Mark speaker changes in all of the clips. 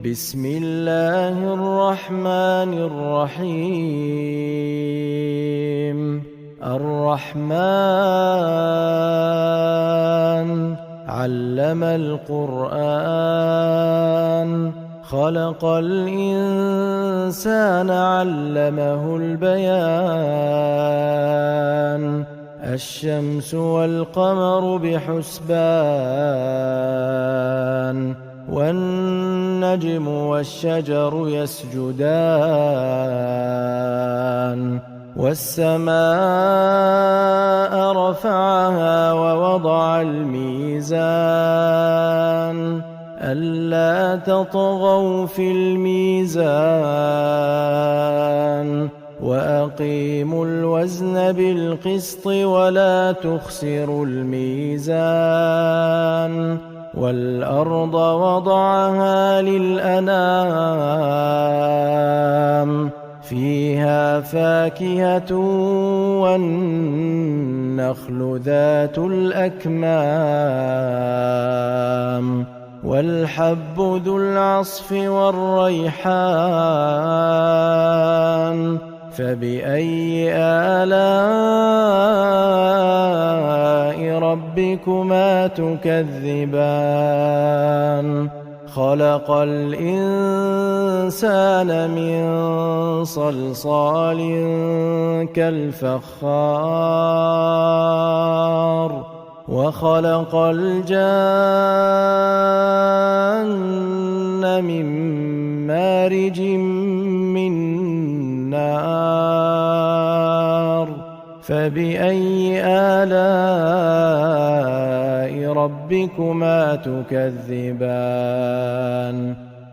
Speaker 1: بسم الله الرحمن الرحيم الرحمن علم القرآن خلق الإنسان علمه البيان الشمس والقمر بحسبان والنجم والشجر يسجدان والسماء رفعها ووضع الميزان ألا تطغوا في الميزان وأقيموا الوزن بالقسط ولا تخسروا الميزان والأرض وضعها للأنام فيها فاكهة والنخل ذات الأكمام والحب ذو العصف والريحان فبأي آلاء ربكما تكذبان خلق الإنسان من صلصال كالفخار وخلق الجان من مارج من نار فبأي آلاء ربكما تكذبان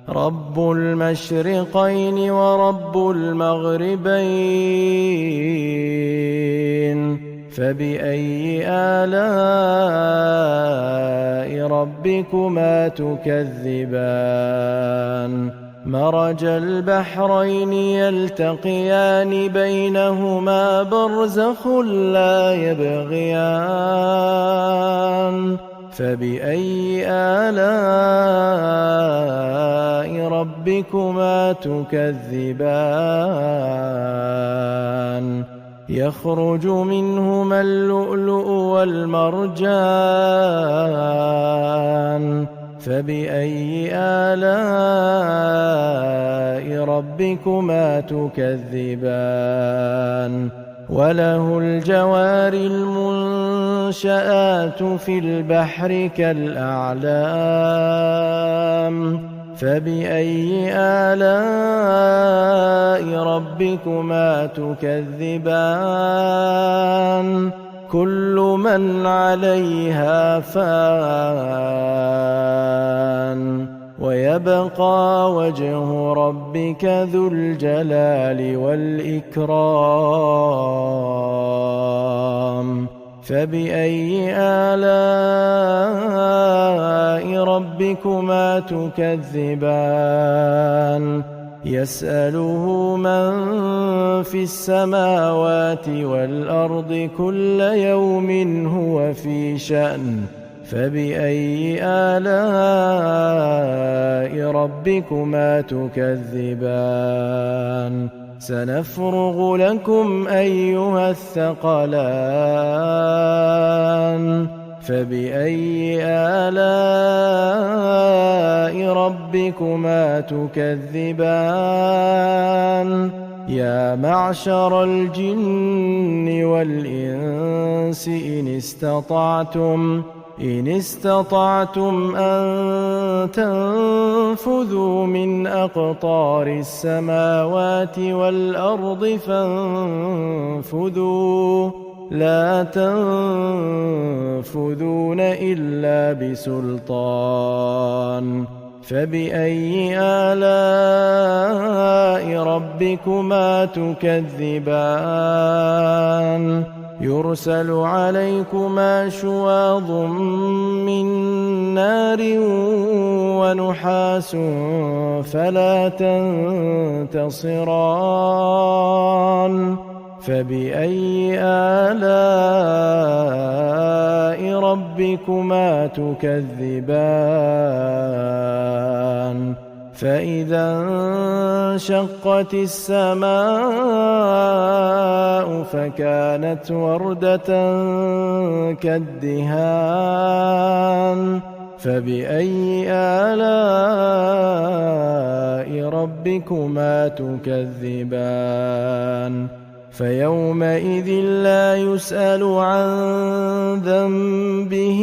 Speaker 1: رب المشرقين ورب المغربين فبأي آلاء ربكما تكذبان مرج البحرين يلتقيان بينهما برزخ لا يبغيان فبأي آلاء ربكما تكذبان يخرج منهما اللؤلؤ والمرجان فبأي آلاء ربكما تكذبان وله الجوار المنشآت في البحر كالأعلام فبأي آلاء ربكما تكذبان كل من عليها فان ويبقى وجه ربك ذو الجلال والإكرام فبأي آلاء ربكما تكذبان يسأله من في السماوات والأرض كل يوم هو في شأن فبأي آلاء ربكما تكذبان سنفرغ لكم أيها الثقلان فبأي آلاء ربكما تكذبان يا معشر الجن والإنس إن استطعتم أن تنفذوا من أقطار السماوات والأرض فانفذوا لا تنفذون إلا بسلطان فبأي آلاء ربكما تكذبان يرسل عليكما شواظ من نار ونحاس فلا تنتصران فبأي آلاء ربكما تكذبان فإذا انشقت السماء فكانت وردة كالدهان فبأي آلاء ربكما تكذبان فيومئذ لا يسأل عن ذنبه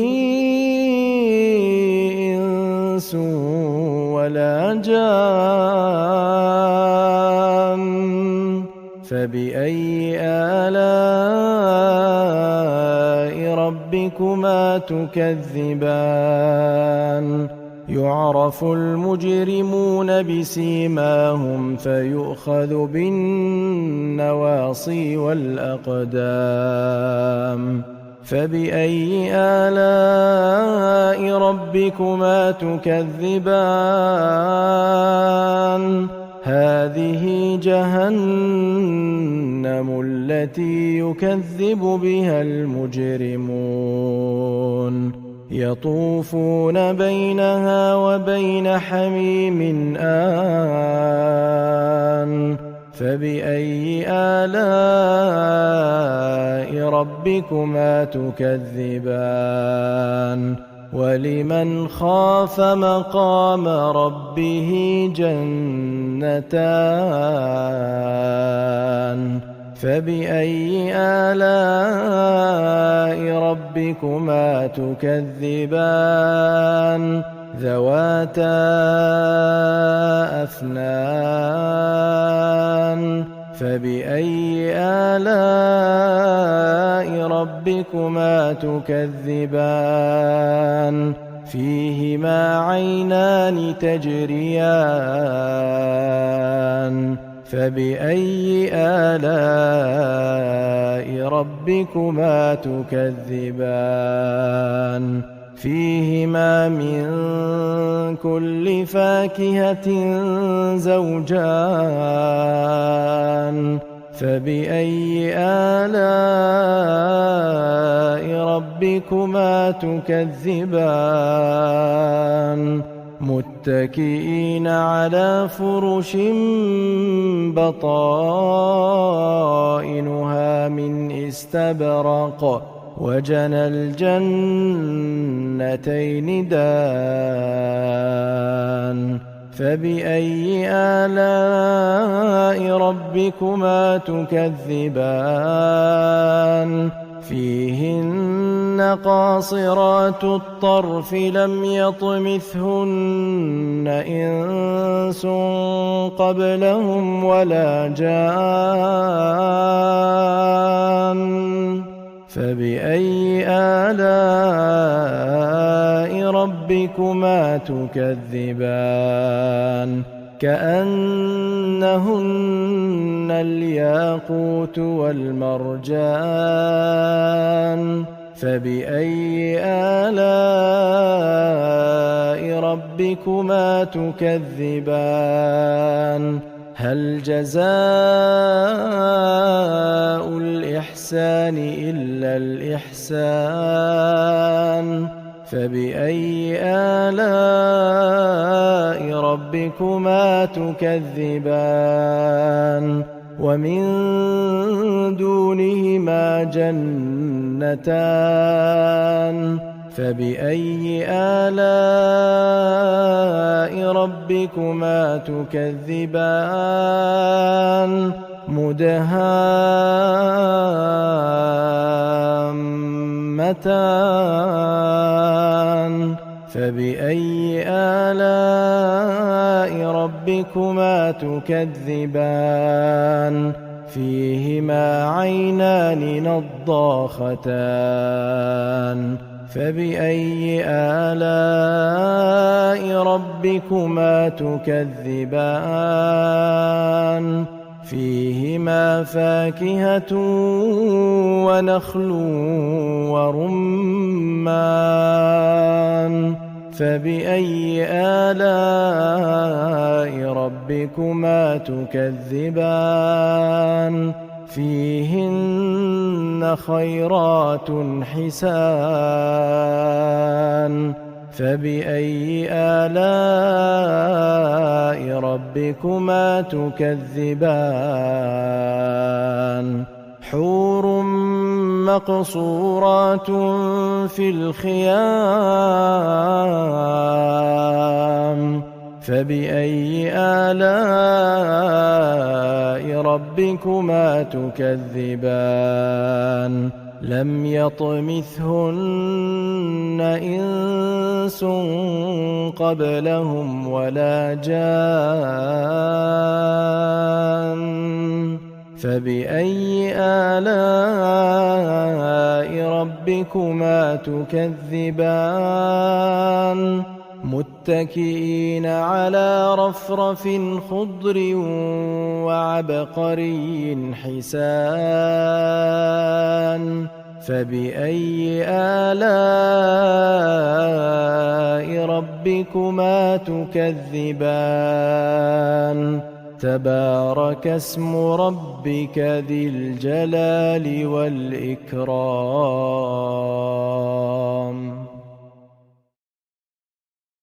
Speaker 1: إنس ولا جان فبأي آلاء ربكما تكذبان يعرف المجرمون بسيماهم فيؤخذ بالنواصي والأقدام فبأي آلاء ربكما تكذبان هذه جهنم التي يكذب بها المجرمون يطوفون بينها وبين حميم آن فبأي آلاء ربكما تكذبان ولمن خاف مقام ربه جنتان فبأي آلاء ربكما تكذبان ذواتا أفنان فبأي آلاء ربكما تكذبان فيهما عينان تجريان فبأي آلاء ربكما تكذبان فيهما من كل فاكهة زوجان فبأي آلاء ربكما تكذبان متكئين على فرش بطائنها من استبرق وجنى الجنتين دان فبأي آلاء ربكما تكذبان فيهن قاصرات الطرف لم يطمثهن إنس قبلهم ولا جان فبأي آلاء ربكما تكذبان كأنهن الياقوت والمرجان فبأي آلاء ربكما تكذبان هل جزاء الإحسان إلا الإحسان فبأي آلاء ربكما تكذبان ومن دونهما جنتان فبأي آلاء ربكما تكذبان مدهامتان فبأي آلاء ربكما تكذبان فيهما عينان نضاختان فبأي آلاء ربكما تكذبان فيهما فاكهة ونخل ورمان فبأي آلاء ربكما تكذبان فيهن خيرات حسان فبأي آلاء ربكما تكذبان حور مقصورات في الخيام فبأي آلاء ربكما تكذبان لم يطمثهن إنس قبلهم ولا جان فبأي آلاء ربكما تكذبان متكئين على رفرف خضر وعبقري حسان فبأي آلاء ربكما تكذبان تبارك اسم ربك ذي الجلال والإكرام